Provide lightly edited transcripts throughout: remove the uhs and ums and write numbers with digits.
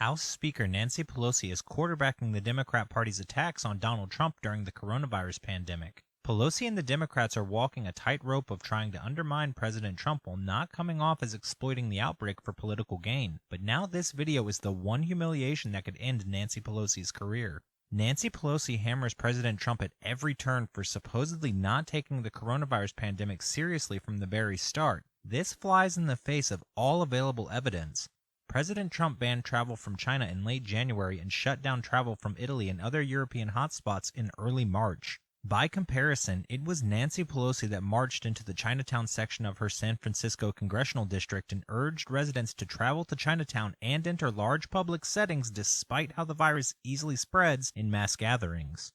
House Speaker Nancy Pelosi is quarterbacking the Democrat Party's attacks on Donald Trump during the coronavirus pandemic. Pelosi and the Democrats are walking a tightrope of trying to undermine President Trump while not coming off as exploiting the outbreak for political gain. But now this video is the one humiliation that could end Nancy Pelosi's career. Nancy Pelosi hammers President Trump at every turn for supposedly not taking the coronavirus pandemic seriously from the very start. This flies in the face of all available evidence. President Trump banned travel from China in late January and shut down travel from Italy and other European hotspots in early March. By comparison, it was Nancy Pelosi that marched into the Chinatown section of her San Francisco congressional district and urged residents to travel to Chinatown and enter large public settings despite how the virus easily spreads in mass gatherings.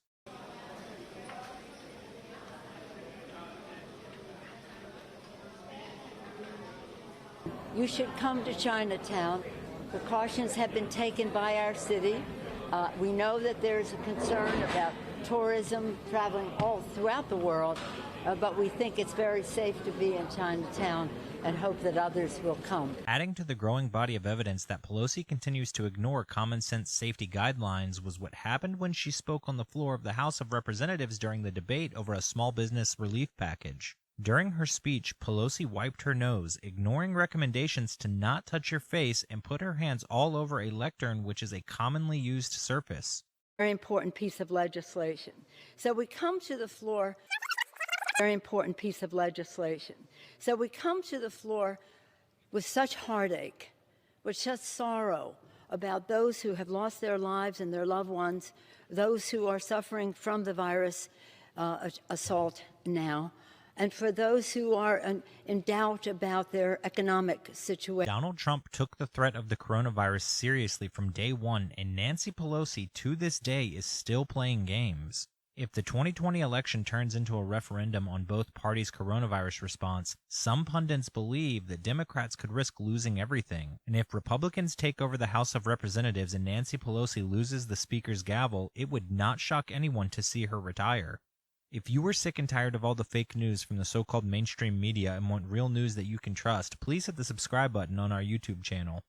You should come to Chinatown. Precautions have been taken by our city. We know that there's a concern about tourism traveling all throughout the world, but we think it's very safe to be in Chinatown and hope that others will come. Adding to the growing body of evidence that Pelosi continues to ignore common sense safety guidelines was what happened when she spoke on the floor of the House of Representatives during the debate over a small business relief package. During her speech, Pelosi wiped her nose, ignoring recommendations to not touch her face and put her hands all over a lectern, which is a commonly used surface. Very important piece of legislation. So we come to the floor, very important piece of legislation. So we come to the floor with such heartache, with such sorrow about those who have lost their lives and their loved ones, those who are suffering from the virus assault now, and for those who are in doubt about their economic situation. Donald Trump took the threat of the coronavirus seriously from day one, and Nancy Pelosi to this day is still playing games. If the 2020 election turns into a referendum on both parties' coronavirus response, some pundits believe that Democrats could risk losing everything. And if Republicans take over the House of Representatives and Nancy Pelosi loses the Speaker's gavel, it would not shock anyone to see her retire. If you are sick and tired of all the fake news from the so-called mainstream media and want real news that you can trust, please hit the subscribe button on our YouTube channel.